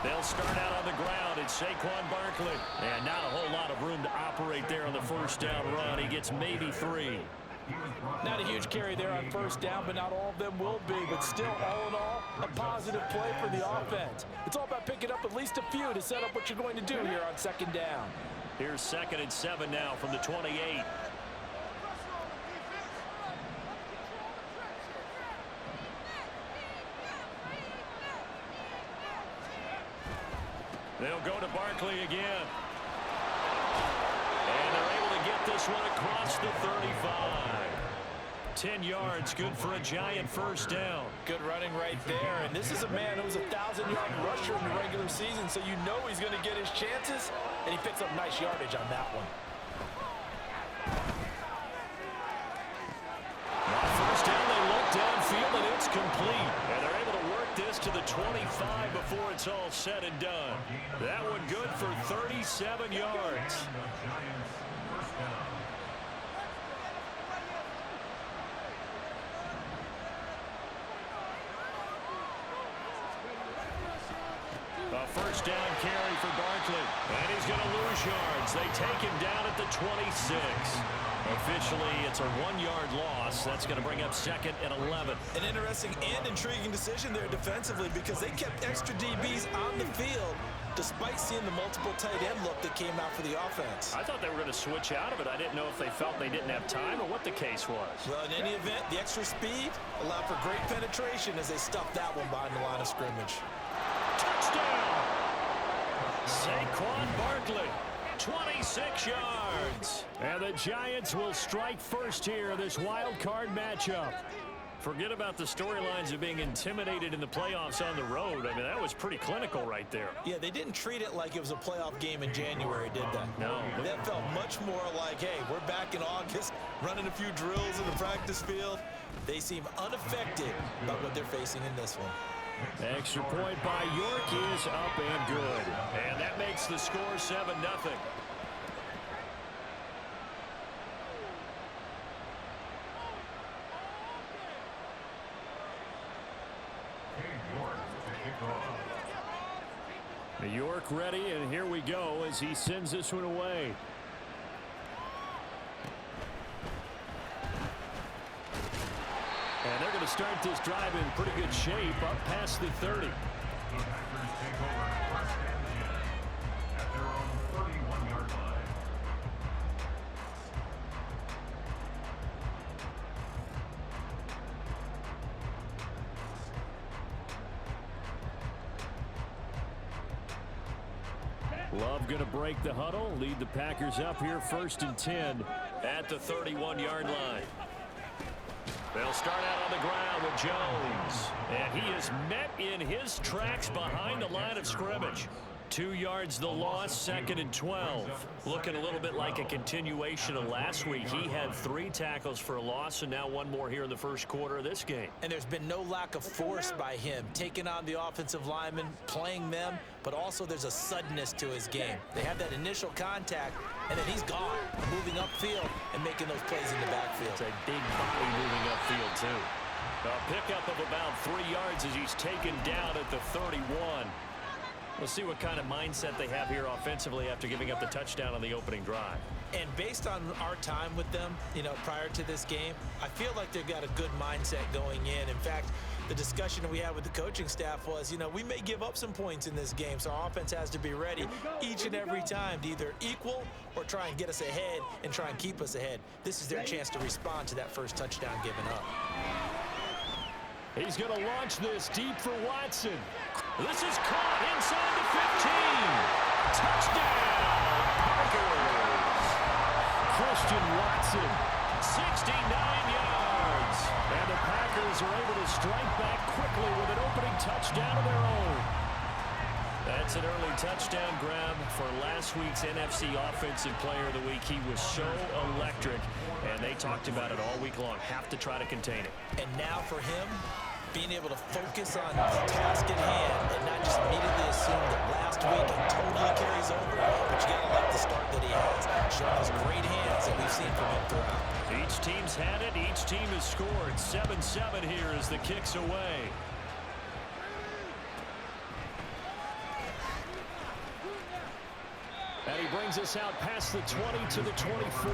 They'll start out on the ground. It's Saquon Barkley. And not a whole lot of room to operate there on the first down run. He gets maybe 3. Not a huge carry there on first down, but not all of them will be. But still, all in all, a positive play for the offense. It's all about picking up at least a few to set up what you're going to do here on second down. Here's 2nd and 7 now from the 28. They'll go to Barkley again. And they're able to get this one across the 35. 10 yards, good for a giant first down. Good running right there. And this is a man who was a 1,000-yard rusher in the regular season, so you know he's going to get his chances, and he picks up nice yardage on that one. First down, they look downfield, and it's complete. And they're able to work this to the 25 before it's all said and done. That one good for 37 yards. A first down carry for Barkley. And he's going to lose yards. They take him down at the 26. Officially, it's a 1-yard loss. That's going to bring up 2nd and 11. An interesting and intriguing decision there defensively because they kept extra DBs on the field despite seeing the multiple tight end look that came out for the offense. I thought they were going to switch out of it. I didn't know if they felt they didn't have time or what the case was. Well, in any event, the extra speed allowed for great penetration as they stuffed that one behind the line of scrimmage. Touchdown! Saquon Barkley, 26 yards. And the Giants will strike first here in this wild card matchup. Forget about the storylines of being intimidated in the playoffs on the road. I mean, that was pretty clinical right there. Yeah, they didn't treat it like it was a playoff game in January, did they? No. That felt much more like, hey, we're back in August, running a few drills in the practice field. They seem unaffected by what they're facing in this one. Extra point by York is up and good. And that makes the score 7-0. York ready, and here we go as he sends this one away. And they're going to start this drive in pretty good shape up past the 30. Love going to break the huddle, lead the Packers up here 1st and 10 at the 31-yard line. They'll start out on the ground with Jones. And he is met in his tracks behind the line of scrimmage. 2 yards the loss, 2nd and 12. Looking a little bit like a continuation of last week. He had 3 tackles for a loss, and now 1 more here in the first quarter of this game. And there's been no lack of force by him, taking on the offensive linemen, playing them, but also there's a suddenness to his game. They have that initial contact, and then he's gone, moving upfield and making those plays in the backfield. It's a big body moving upfield, too. A pickup of about 3 yards as he's taken down at the 31. We'll see what kind of mindset they have here offensively after giving up the touchdown on the opening drive. And based on our time with them, prior to this game, I feel like they've got a good mindset going in. In fact, the discussion we had with the coaching staff was, we may give up some points in this game, so our offense has to be ready each and every time to either equal or try and get us ahead and try and keep us ahead. This is their chance to respond to that first touchdown given up. He's going to launch this deep for Watson. This is caught inside the 15. Touchdown, Packers. Christian Watson, 69 yards. And the Packers are able to strike back quickly with an opening touchdown of their own. That's an early touchdown grab for last week's NFC Offensive Player of the Week. He was so electric, and they talked about it all week long. Have to try to contain it. And now for him, being able to focus on the task at hand and not just immediately assume that last week it totally carries over, but you got to like the start that he has, showing those great hands that we've seen from him throughout. Each team's had it. Each team has scored. 7-7 here as the kick's away. And he brings us out past the 20 to the 24.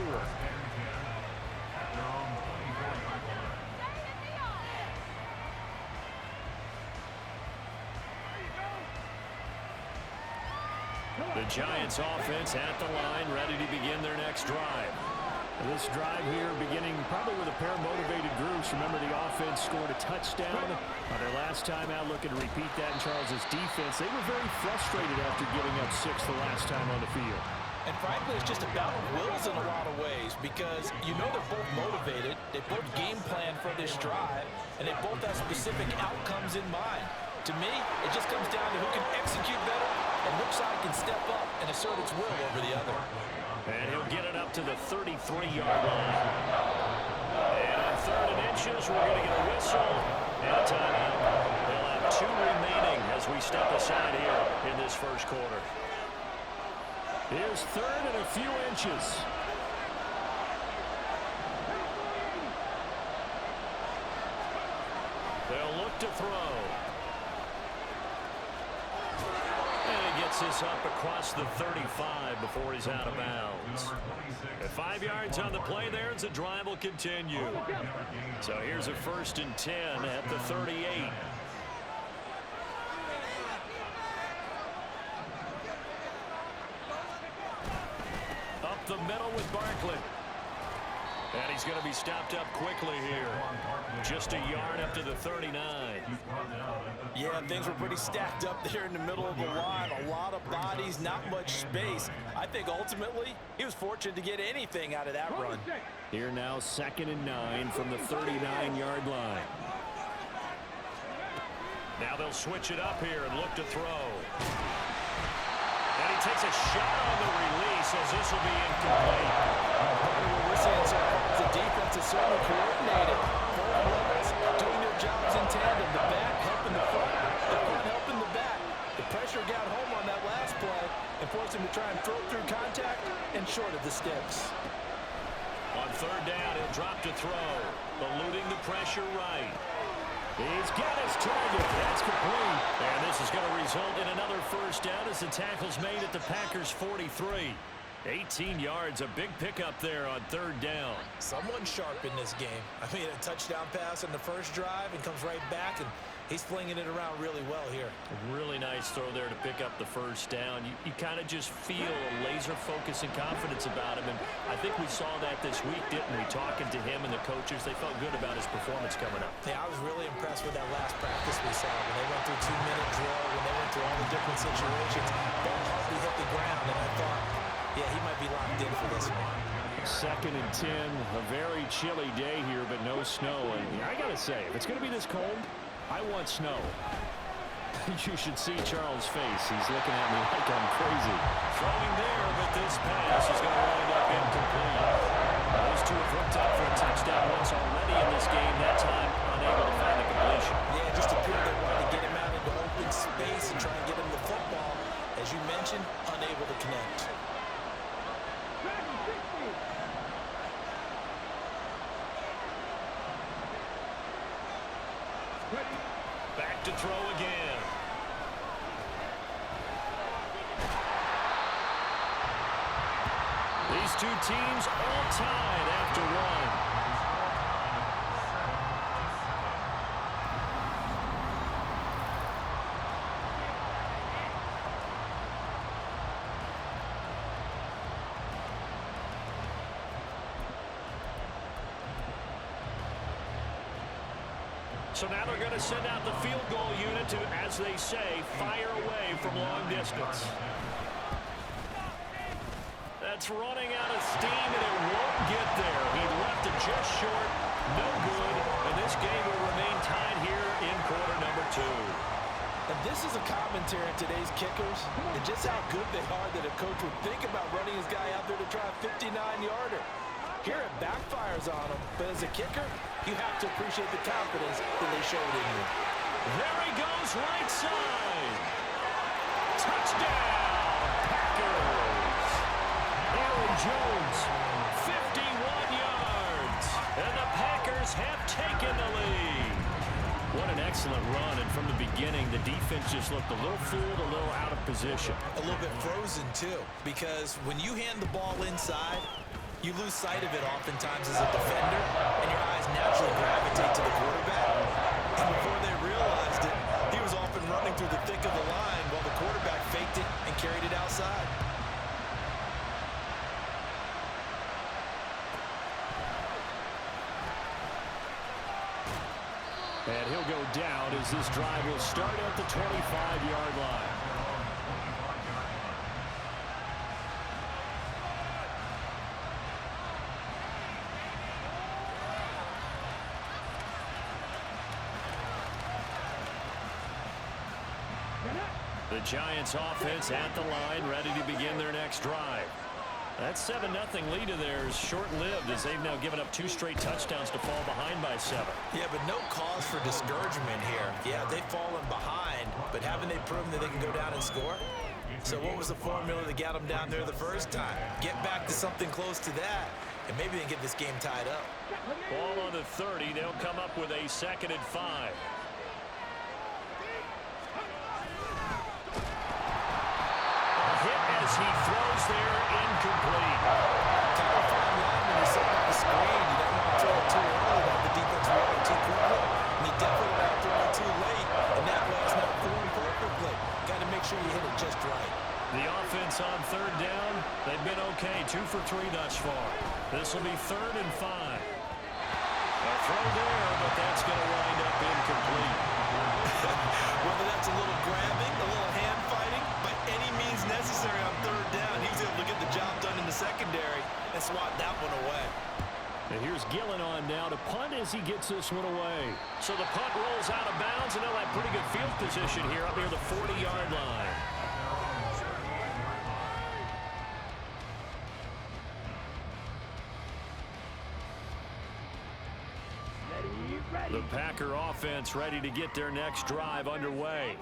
The Giants offense at the line, ready to begin their next drive. This drive here beginning probably with a pair of motivated groups. Remember, the offense scored a touchdown on their last time out. Looking to repeat that in Charles's defense. They were very frustrated after giving up 6 the last time on the field. And frankly, it's just a battle of wills in a lot of ways because you know they're both motivated. They both game plan for this drive, and they both have specific outcomes in mind. To me, it just comes down to who can execute better and which side can step up and assert its will over the other. And he'll get it up to the 33-yard line. And on 3rd and inches, we're going to get a whistle and a timeout. They'll have 2 remaining as we step aside here in this first quarter. Here's 3rd and a few inches. They'll look to throw. Gets this up across the 35 before he's out of bounds. At 5 yards on the play there as the drive will continue. So here's a 1st and 10 at the 38. Up the middle with Barkley. And he's going to be stopped up quickly here. Just a yard up to the 39. Yeah, things were pretty stacked up there in the middle of the line. A lot of bodies, not much space. I think ultimately he was fortunate to get anything out of that run. Here now 2nd and 9 from the 39-yard line. Now they'll switch it up here and look to throw. And he takes a shot on the release as this will be incomplete. What we're saying so far is the defense is certainly coordinated. Both levels doing their jobs in tandem. The back helping the front helping the back. The pressure got home on that last play and forced him to try and throw through contact and short of the sticks. On 3rd down, he'll drop to throw. Eluding the pressure right. He's got his target. That's complete. And this is going to result in another 1st down as the tackle's made at the Packers' 43. 18 yards, a big pickup there on 3rd down. Someone sharp in this game. I mean, a touchdown pass on the first drive and comes right back, and he's flinging it around really well here. A really nice throw there to pick up the 1st down. You kind of just feel a laser focus and confidence about him, and I think we saw that this week, didn't we? Talking to him and the coaches, they felt good about his performance coming up. Yeah, I was really impressed with that last practice we saw when they went through 2-minute drill, when they went through all the different situations. Ball hardly hit the ground, and I thought, yeah, he might be locked in for this one. 2nd and 10, a very chilly day here, but no snow. And I got to say, if it's going to be this cold, I want snow. You should see Charles' face. He's looking at me like I'm crazy. Throwing there, but this pass is going to wind up incomplete. Those two have hooked up for a touchdown once already in this game. That time, unable to find the completion. Yeah, just appeared they wanted to get him out into open space and try and get him the football. As you mentioned, unable to connect. Back to throw again. These two teams all tied after 1. So now they're going to send out the field goal unit to, as they say, fire away from long distance. That's running out of steam, and it won't get there. He left it just short, no good, and this game will remain tied here in quarter number 2. And this is a commentary on today's kickers and just how good they are that a coach would think about running his guy out there to try a 59-yarder. Here it backfires on him, but as a kicker, you have to appreciate the confidence that they showed in you. There he goes, right side. Touchdown, Packers. Aaron Jones, 51 yards. And the Packers have taken the lead. What an excellent run, and from the beginning, the defense just looked a little fooled, a little out of position. A little bit frozen, too, because when you hand the ball inside, you lose sight of it oftentimes as a defender, and your eyes naturally gravitate to the quarterback. And before they realized it, he was off and running through the thick of the line while the quarterback faked it and carried it outside. And he'll go down as this drive will start at the 25-yard line. The Giants offense at the line, ready to begin their next drive. That 7-0 lead of theirs short-lived as they've now given up 2 straight touchdowns to fall behind by 7. Yeah, but no cause for discouragement here. Yeah, they've fallen behind, but haven't they proven that they can go down and score? So what was the formula that got them down there the first time? Get back to something close to that, and maybe they can get this game tied up. Ball on the 30. They'll come up with a 2nd and 5. As he throws there, incomplete. Kind of fine line when you set up the screen. You don't want to throw it too early, but the defense reacted too quickly. And you definitely don't want to throw it too late, and that way it's not throwing perfectly. Got to make sure you hit it just right. The offense on 3rd down, they've been okay. 2 for 3 thus far. This will be 3rd and 5. A throw there, but that's going to wind up incomplete. Whether that's a little grabbing, a little hand fighting, by any means necessary on 3rd down, he was able to get the job done in the secondary and swat that one away. And here's Gillen on now to punt as he gets this one away. So the punt rolls out of bounds, and they'll have pretty good field position here up near the 40-yard line. The Packer offense ready to get their next drive underway.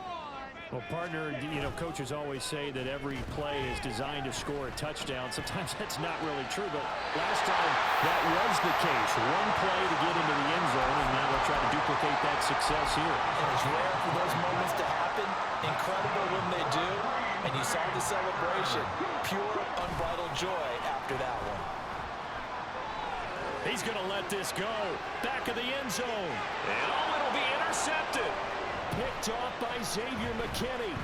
Well, partner, you know, coaches always say that every play is designed to score a touchdown. Sometimes that's not really true, but last time that was the case. One play to get into the end zone, and now they'll try to duplicate that success here. And it's rare for those moments to happen. Incredible when they do. And you saw the celebration. Pure, unbridled joy after that one. He's going to let this go. Back of the end zone. And oh, it'll be intercepted. Picked off by Xavier McKinney.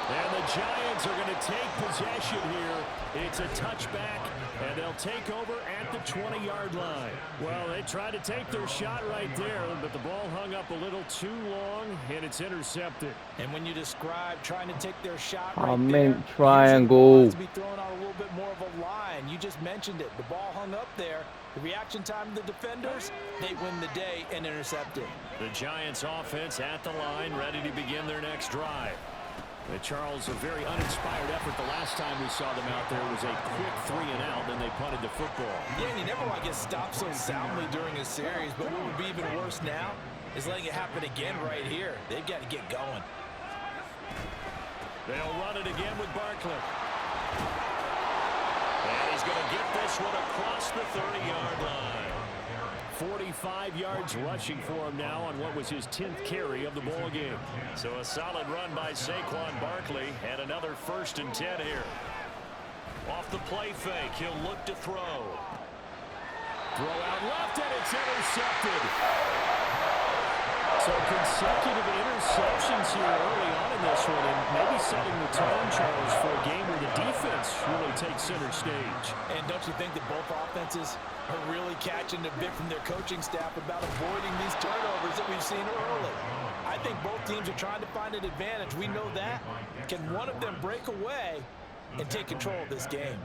And the Giants are going to take possession here. It's a touchback, and they'll take over at the 20-yard line. Well, they tried to take their shot right there, but the ball hung up a little too long, and it's intercepted. And when you describe trying to take their shot I right meant there, triangle. to be throwing out a little bit more of a line. You just mentioned it. The ball hung up there. The reaction time of the defenders, they win the day and intercept it. The Giants offense at the line, ready to begin their next drive. Charles, a very uninspired effort the last time we saw them out there was a quick 3-and-out, then they punted the football. Yeah, and you never want to get stopped so soundly during a series, but what would be even worse now is letting it happen again right here. They've got to get going. They'll run it again with Barkley. And he's going to get this one across the 30-yard line. 45 yards rushing for him now on what was his 10th carry of the ball game. So a solid run by Saquon Barkley, and another 1st and 10 here. Off the play fake, he'll look to throw. Throw out left, and it's intercepted. So consecutive interceptions here early on in this one, and maybe setting the tone, Charles, for a game where the defense really takes center stage. And don't you think that both offenses are really catching a bit from their coaching staff about avoiding these turnovers that we've seen early? I think both teams are trying to find an advantage. We know that. Can one of them break away and take control of this game?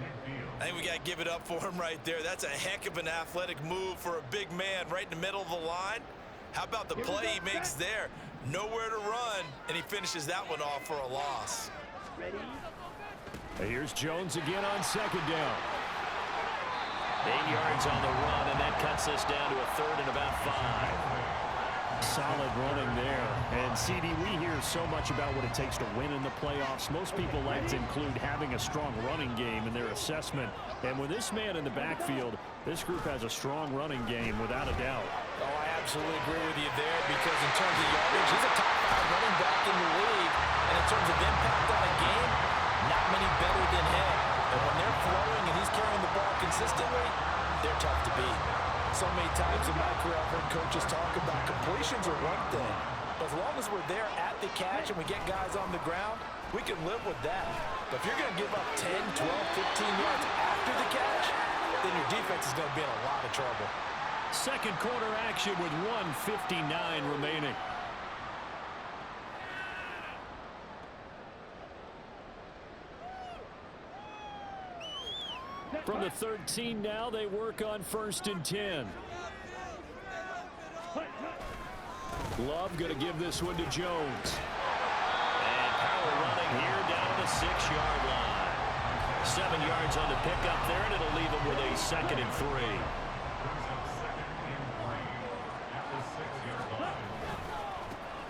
I think we got to give it up for him right there. That's a heck of an athletic move for a big man right in the middle of the line. How about the play he makes there? Nowhere to run, and he finishes that one off for a loss. Here's Jones again on 2nd down. 8 yards on the run, and that cuts us down to a third and about 5. Solid running there. And CD, we hear so much about what it takes to win in the playoffs. Most people like to include having a strong running game in their assessment. And with this man in the backfield, this group has a strong running game without a doubt. Oh, I absolutely agree with you there, because in terms of yardage, he's a top 5 running back in the league. And in terms of impact on a game, not many better than him. And when they're flowing and he's carrying the ball consistently, they're tough to beat. So many times in my career, I've heard coaches talk about completions are one thing. But as long as we're there at the catch and we get guys on the ground, we can live with that. But if you're going to give up 10, 12, 15 yards after the catch, then your defense is going to be in a lot of trouble. Second quarter action with 1:59 remaining. From the 13 now, they work on 1st and 10. Love going to give this one to Jones. And power running here down to the 6-yard line. 7 yards on the pickup there, and it'll leave them with a 2nd and 3.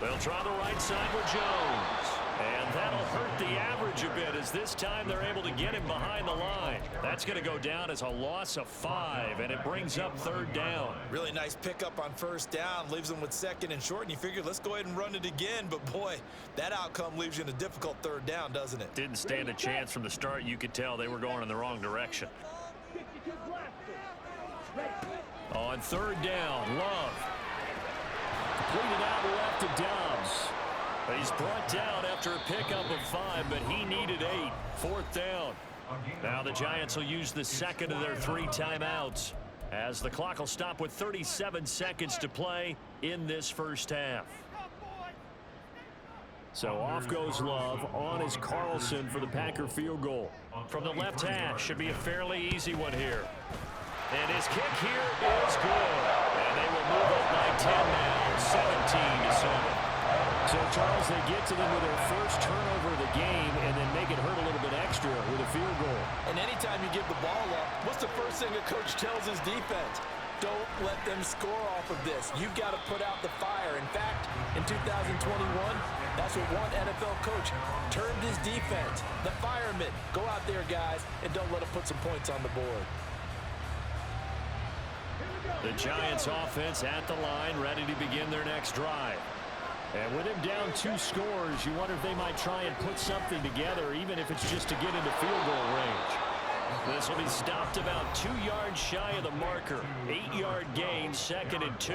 They'll try the right side with Jones. And that'll hurt the average a bit, as this time they're able to get him behind the line. That's going to go down as a loss of 5, and it brings up 3rd down. Really nice pickup on 1st down. Leaves them with 2nd and short, and you figure, let's go ahead and run it again. But, boy, that outcome leaves you in a difficult 3rd down, doesn't it? Didn't stand a chance from the start. You could tell they were going in the wrong direction. On 3rd down, Love. Completed out left to Dobbs. He's brought down after a pickup of 5, but he needed 8. 4th down. Now the Giants will use the 2nd of their 3 timeouts, as the clock will stop with 37 seconds to play in this first half. So off goes Love. On is Carlson for the Packer field goal. From the left hash, should be a fairly easy one here. And his kick here is good. And they will move up by 10 now, 17-7. So, Charles, they get to them with their first turnover of the game and then make it hurt a little bit extra with a field goal. And anytime you give the ball up, what's the first thing a coach tells his defense? Don't let them score off of this. You've got to put out the fire. In fact, in 2021, that's what one NFL coach termed his defense. The firemen. Go out there, guys, and don't let them put some points on the board. The Giants offense at the line, ready to begin their next drive. And with him down 2 scores, you wonder if they might try and put something together, even if it's just to get into field goal range. This will be stopped about 2 yards shy of the marker. 8-yard gain, 2nd and 2.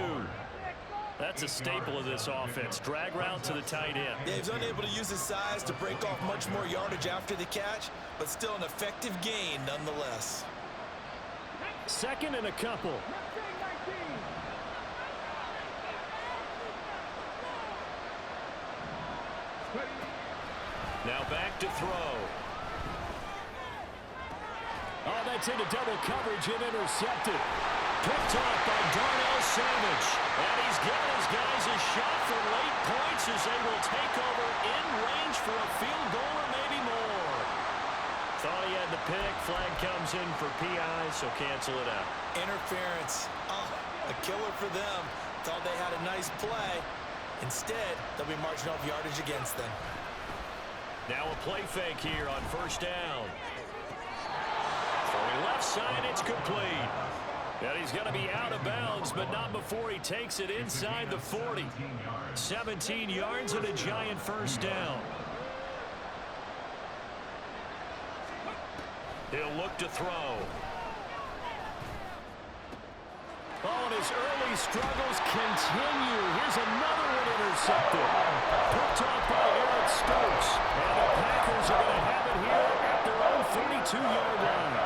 That's a staple of this offense. Drag route to the tight end. Yeah, he's unable to use his size to break off much more yardage after the catch, but still an effective gain nonetheless. 2nd and a couple. Now back to throw. Oh, that's into double coverage and intercepted. Picked off by Darnell Savage. And he's giving his guys a shot for late points as they will take over in range for a field goal or maybe more. Thought he had the pick. Flag comes in for PI, so cancel it out. Interference. Oh, a killer for them. Thought they had a nice play. Instead, they'll be marching off yardage against them. Now a play fake here on 1st down. For left side, it's complete. And he's going to be out of bounds, but not before he takes it inside the 40. 17 yards and a Giant 1st down. He'll look to throw. Oh, and his early struggles continue. Here's another one intercepted. Picked off by Eric Stokes. And the Packers are going to have it here at their own 42-yard line.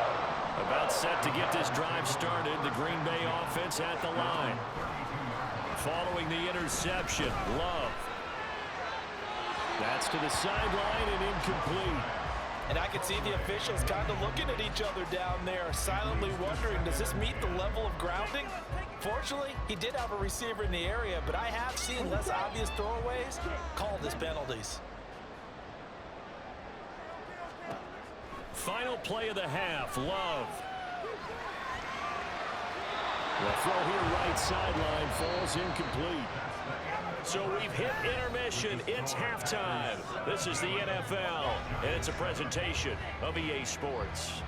About set to get this drive started. The Green Bay offense at the line. Following the interception, Love. That's to the sideline and incomplete. And I can see the officials kind of looking at each other down there, silently wondering, does this meet the level of grounding? Fortunately, he did have a receiver in the area, but I have seen less obvious throwaways called as penalties. Final play of the half, Love. The throw here right sideline falls incomplete. So we've hit intermission. It's halftime. This is the NFL, and it's a presentation of EA Sports.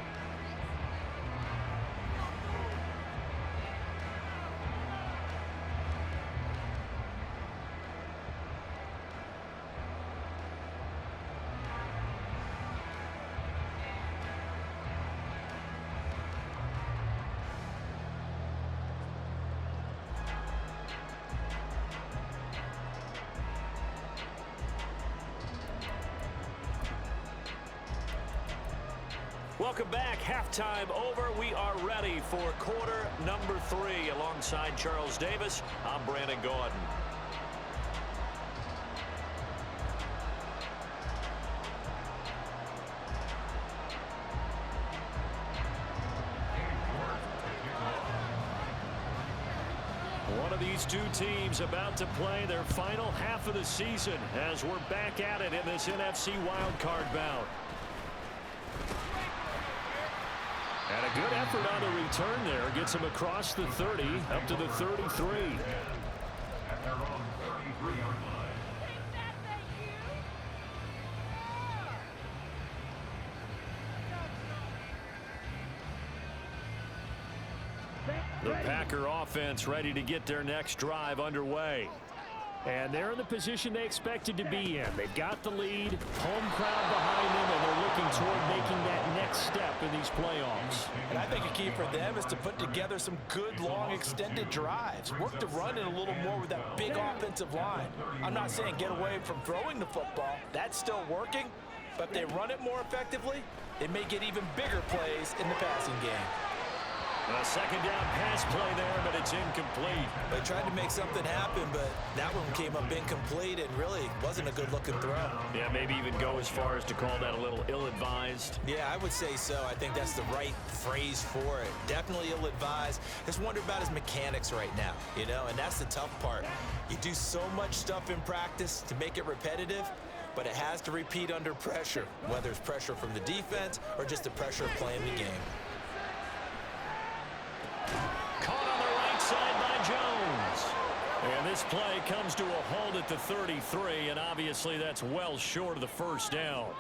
Welcome back. Halftime over. We are ready for quarter number 3. Alongside Charles Davis, I'm Brandon Gaudin. One of these two teams about to play their final half of the season as we're back at it in this NFC wildcard bout. And a good effort on the return there. Gets him across the 30, up to the 33. The Packer offense ready to get their next drive underway. And they're in the position they expected to be in. They've got the lead, home crowd behind them, and they're looking toward making that next step in these playoffs. And I think a key for them is to put together some good, long, extended drives. Work the run in a little more with that big offensive line. I'm not saying get away from throwing the football. That's still working. But if they run it more effectively, they may get even bigger plays in the passing game. A second down pass play there, but it's incomplete. They tried to make something happen, but that one came up incomplete and really wasn't a good-looking throw. Yeah, maybe even go as far as to call that a little ill-advised. Yeah, I would say so. I think that's the right phrase for it. Definitely ill-advised. Just wonder about his mechanics right now, you know, and that's the tough part. You do so much stuff in practice to make it repetitive, but it has to repeat under pressure, whether it's pressure from the defense or just the pressure of playing the game. Caught on the right side by Jones. And this play comes to a halt at the 33, and obviously that's well short of the first down.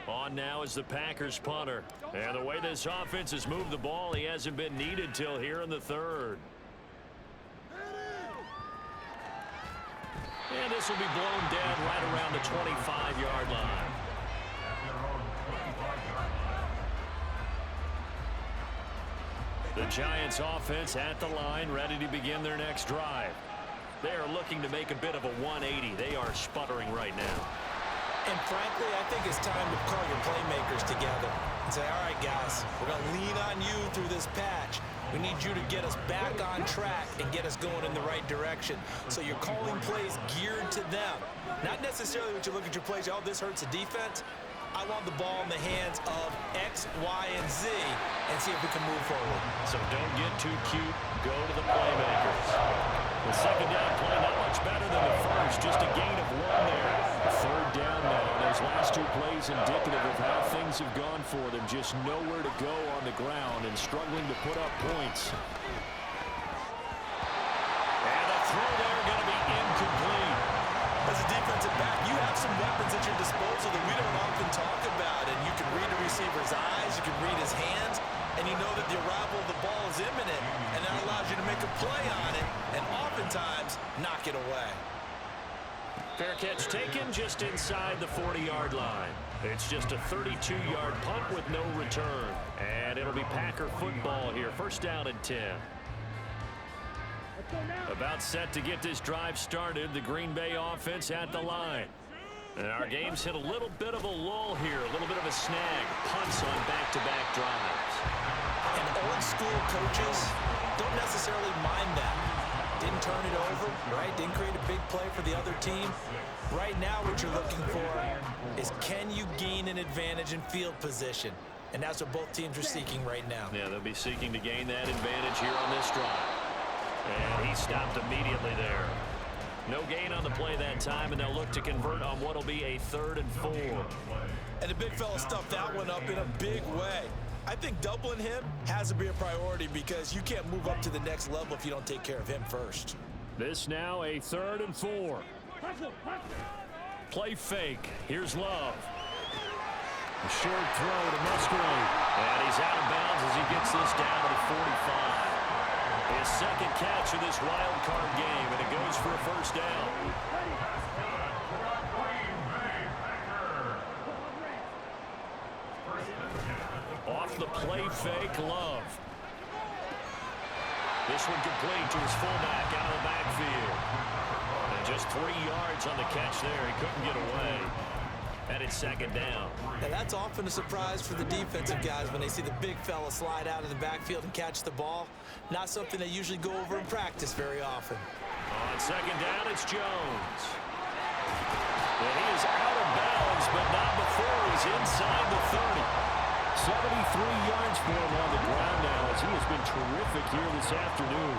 On now is the Packers punter. And the way this offense has moved the ball, he hasn't been needed till here in the third. And this will be blown dead right around the 25-yard line. The Giants offense at the line, ready to begin their next drive. They are looking to make a bit of a 180. They are sputtering right now. And frankly, I think it's time to call your playmakers together and say, all right, guys, we're going to lean on you through this patch. We need you to get us back on track and get us going in the right direction. So you're calling plays geared to them. Not necessarily when you look at your plays, oh, this hurts the defense. I want the ball in the hands of X, Y, and Z and see if we can move forward. So don't get too cute. Go to the playmakers. The second down play, not much better than the first. Just a gain of 1 there. Third down now. Those last 2 plays indicative of how things have gone for them. Just nowhere to go on the ground and struggling to put up points. And the throw there going to be incomplete. As a defensive back, you have some weapons at your disposal that we don't often talk about. And you can read the receiver's eyes, you can read his hands, and you know that the arrival of the ball is imminent. And that allows you to make a play on it and oftentimes knock it away. Fair catch taken just inside the 40-yard line. It's just a 32-yard punt with no return. And it'll be Packer football here. First down and 10. About set to get this drive started. The Green Bay offense at the line. And our game's hit a little bit of a lull here. A little bit of a snag. Punts on back-to-back drives. And old-school coaches don't necessarily mind that. Didn't turn it over, right? Didn't create a big play for the other team. Right now what you're looking for is can you gain an advantage in field position? And that's what both teams are seeking right now. Yeah, they'll be seeking to gain that advantage here on this drive. And he stopped immediately there. No gain on the play that time, and they'll look to convert on what will be a 3rd and 4. And the big fella stuffed that one up in a big way. I think doubling him has to be a priority because you can't move up to the next level if you don't take care of him first. This now a 3rd and 4. Play fake. Here's Love. A short throw to Musgrave. And he's out of bounds as he gets this down to the 45. His second catch of this wild card game, and it goes for a first down. Off the play fake, Love. This one complete to his fullback out of the backfield. And just 3 yards on the catch there. He couldn't get away. And it's second down. And that's often a surprise for the defensive guys when they see the big fella slide out of the backfield and catch the ball. Not something they usually go over in practice very often. On second down, it's Jones. And he is out of bounds, but not before he's inside the 30. 73 yards for him on the ground now as he has been terrific here this afternoon.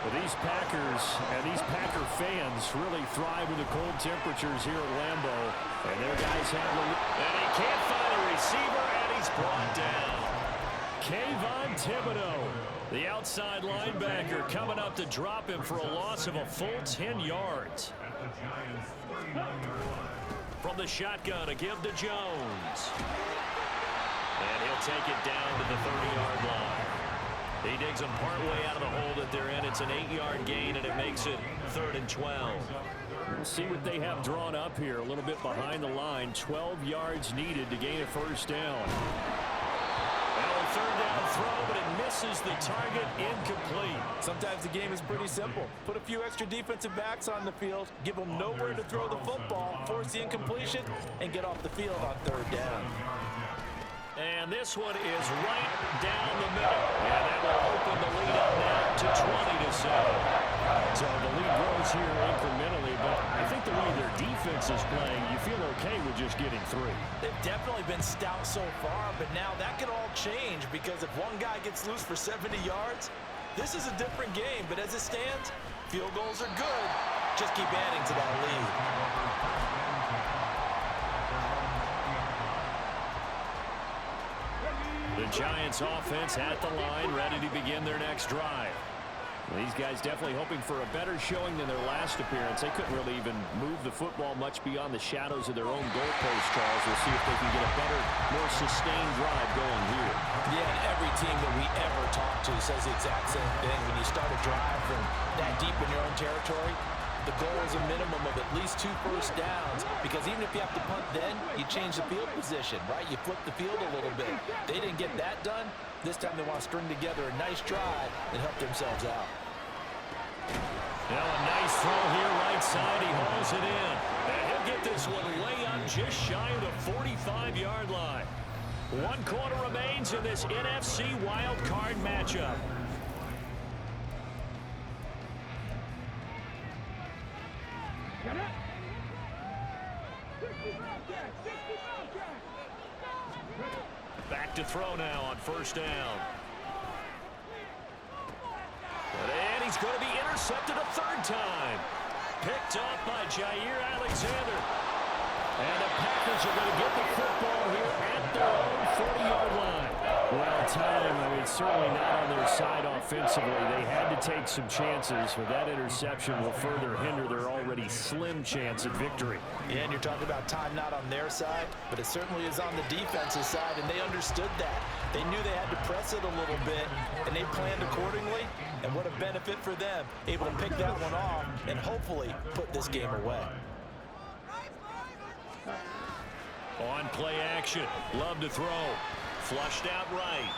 But these Packers and these Packer fans really thrive with the cold temperatures here at Lambeau. And their guys have the... And he can't find a receiver, and he's brought down. Kayvon Thibodeau, the outside linebacker, coming up to drop him for a loss of a full 10 yards. From the shotgun, a give to Jones. And he'll take it down to the 30-yard line. He digs them partway out of the hole that they're in. It's an 8-yard gain, and it makes it 3rd and 12. We'll see what they have drawn up here. A little bit behind the line. 12 yards needed to gain a first down. Now a 3rd down throw, but it misses the target, incomplete. Sometimes the game is pretty simple. Put a few extra defensive backs on the field, give them nowhere to throw the football, force the incompletion, and get off the field on 3rd down. And this one is right down the middle. And that will open the lead up now to 20-7. So the lead grows here incrementally, but I think the way their defense is playing, you feel okay with just getting 3. They've definitely been stout so far, but now that could all change because if one guy gets loose for 70 yards, this is a different game. But as it stands, field goals are good. Just keep adding to that lead. The Giants offense at the line, ready to begin their next drive. These guys definitely hoping for a better showing than their last appearance. They couldn't really even move the football much beyond the shadows of their own goalpost, Charles. We'll see if they can get a better, more sustained drive going here. Yeah, and every team that we ever talk to says the exact same thing. When you start a drive from that deep in your own territory, the goal is a minimum of at least 2 first downs, because even if you have to punt then, you change the field position, right? You flip the field a little bit. They didn't get that done. This time they want to string together a nice drive and help themselves out. Now a nice throw here right side. He hauls it in. And he'll get this one way up just shy of the 45-yard line. 1 quarter remains in this NFC wild card matchup. Back to throw now on first down. And he's going to be intercepted a 3rd time. Picked up by Jair Alexander. And the Packers are going to get the football here at their own 40-yard line. Well, time, I mean, certainly not on their side offensively. They had to take some chances, but that interception will further hinder their already slim chance at victory. Yeah, and you're talking about time not on their side, but it certainly is on the defensive side, and they understood that. They knew they had to press it a little bit, and they planned accordingly, and what a benefit for them, able to pick that one off and hopefully put this game away. On play action, Love to throw. Flushed out right.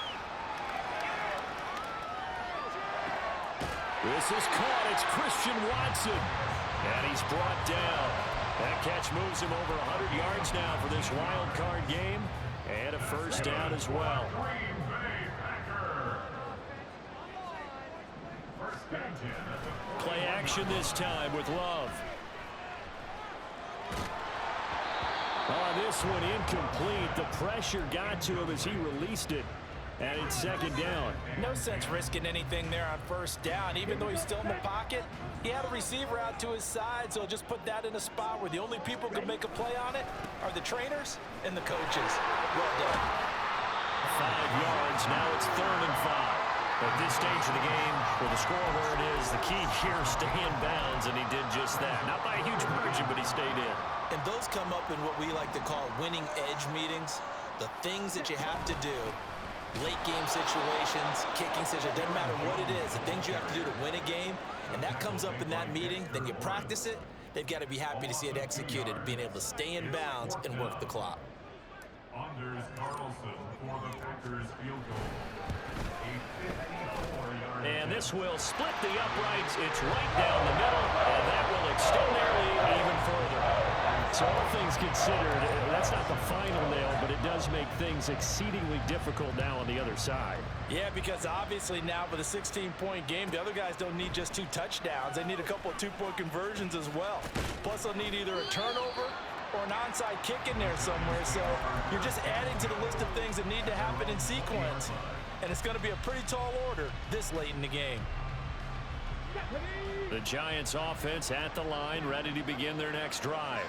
This is caught. It's Christian Watson. And he's brought down. That catch moves him over 100 yards now for this wild card game. And a first down as well. Play action this time with Love. This one incomplete. The pressure got to him as he released it. And it's second down. No sense risking anything there on first down. Even though he's still in the pocket, he had a receiver out to his side, so just put that in a spot where the only people who can make a play on it are the trainers and the coaches. Well done. 5 yards. Now it's 3rd and 5. At this stage of the game, with the score where it is, the key here, stay in bounds, and he did just that. Not by a huge margin, but he stayed in. And those come up in what we like to call winning edge meetings. The things that you have to do, late game situations, kicking situations, doesn't matter what it is, the things you have to do to win a game, and that comes up in that meeting, then you practice it, they've got to be happy to see it executed, being able to stay in bounds and work the clock. Anders Carlson for the Packers field goal. And this will split the uprights. It's right down the middle, and that will extend their lead even further. So all things considered, that's not the final nail, but it does make things exceedingly difficult now on the other side. Yeah, because obviously now with a 16-point game, the other guys don't need just 2 touchdowns. They need a couple of 2-point conversions as well. Plus, they'll need either a turnover or an onside kick in there somewhere. So you're just adding to the list of things that need to happen in sequence. And it's going to be a pretty tall order this late in the game. The Giants offense at the line, ready to begin their next drive.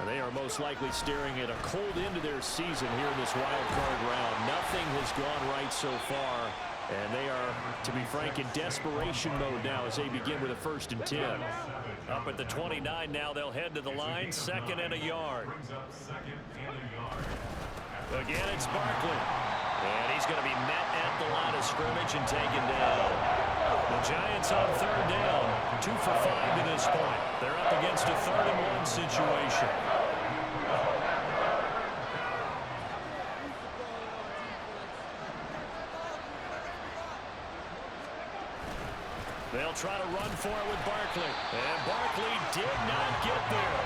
They are most likely staring at a cold end to their season here in this wild card round. Nothing has gone right so far, and they are, to be frank, in desperation mode now as they begin with a 1st and 10. Up at the 29 now, they'll head to the line, 2nd and a yard. Again, it's Barkley. And he's going to be met at the line of scrimmage and taken down. The Giants on 3rd down, 2 for 5 to this point. They're up against a 3rd and 1 situation. They'll try to run for it with Barkley. And Barkley did not get there.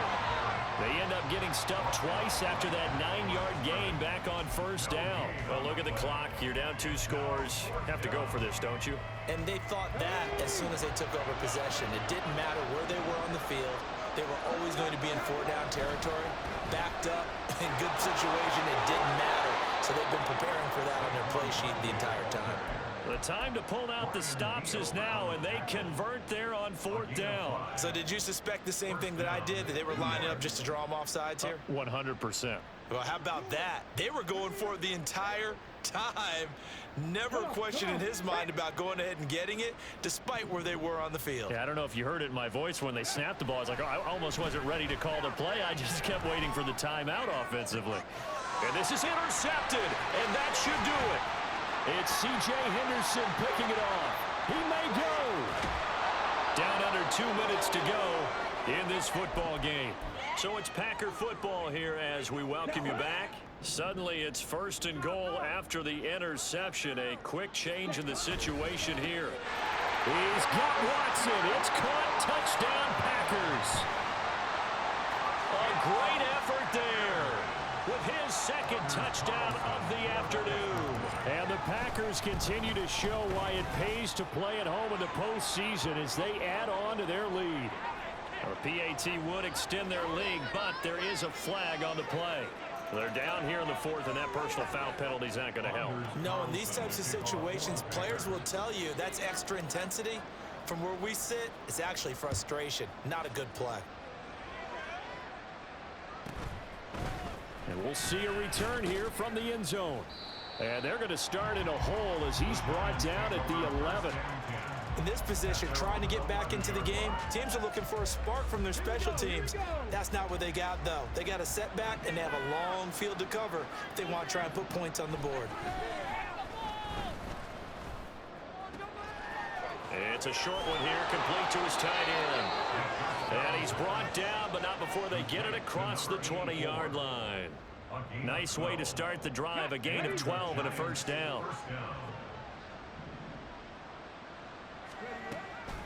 They end up getting stuffed twice after that 9-yard gain back on 1st down. Well, look at the clock. You're down 2 scores. Have to go for this, don't you? And they thought that as soon as they took over possession. It didn't matter where they were on the field. They were always going to be in 4-down territory. Backed up, in good situation, it didn't matter. So they've been preparing for that on their play sheet the entire time. The time to pull out the stops is now, and they convert there on 4th down. So did you suspect the same thing that I did, that they were lining up just to draw them off sides here? 100%. Well, how about that? They were going for it the entire time, never questioning his mind about going ahead and getting it, despite where they were on the field. Yeah, I don't know if you heard it in my voice when they snapped the ball. I was like, oh, I almost wasn't ready to call the play. I just kept waiting for the timeout offensively. And this is intercepted, and that should do it. It's C.J. Henderson picking it off. He may go. Down under 2 minutes to go in this football game. So it's Packer football here as we welcome you back. Suddenly it's 1st and goal after the interception. A quick change in the situation here. He's got Watson. It's caught. Touchdown, Packers. A great effort there with his 2nd touchdown of the afternoon. And the Packers continue to show why it pays to play at home in the postseason as they add on to their lead. A PAT would extend their lead, but there is a flag on the play. They're down here in the 4th, and that personal foul penalty is not going to help. No, in these types of situations, players will tell you that's extra intensity. From where we sit, it's actually frustration, not a good play. And we'll see a return here from the end zone. And they're going to start in a hole as he's brought down at the 11. In this position, trying to get back into the game, teams are looking for a spark from their special teams. That's not what they got, though. They got a setback, and they have a long field to cover if they want to try and put points on the board. It's a short one here, complete to his tight end. And he's brought down, but not before they get it across the 20-yard line. Nice way to start the drive, a gain of 12 and a 1st down.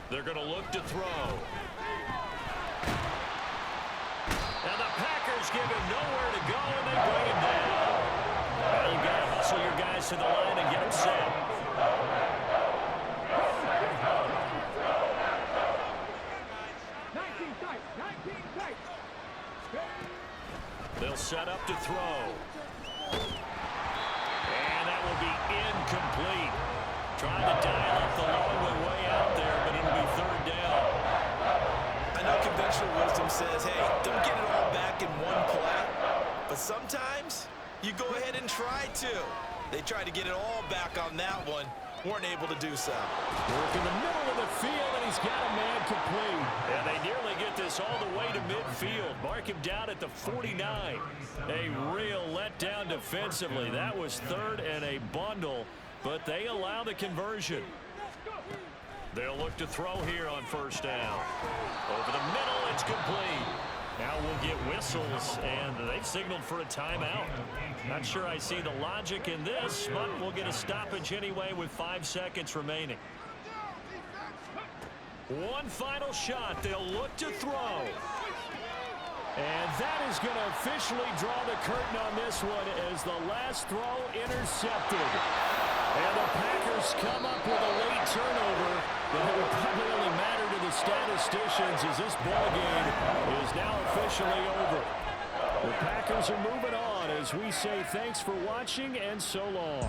They're going to look to throw. And the Packers give him nowhere to go, and they bring him down. Well, you've got to hustle your guys to the line and get them set. They'll set up to throw. And that will be incomplete. Trying to dial up the long way out there, but it'll be 3rd down. I know conventional wisdom says, hey, don't get it all back in one play. But sometimes you go ahead and try to. They tried to get it all back on that one. Weren't able to do so. Work in the middle of the field, and he's got a man complete. And they nearly get this all the way to midfield. Mark him down at the 49. A real letdown defensively. That was third and a bundle, but they allow the conversion. They'll look to throw here on first down. Over the middle, it's complete. Now we'll get whistles, and they've signaled for a timeout. Not sure I see the logic in this, but we'll get a stoppage anyway with 5 seconds remaining. One final shot. They'll look to throw. And that is going to officially draw the curtain on this one as the last throw intercepted. And the Packers come up with a late turnover, but it would probably only matter to the statisticians as this ball game is now officially over. The Packers are moving on as we say thanks for watching and so long.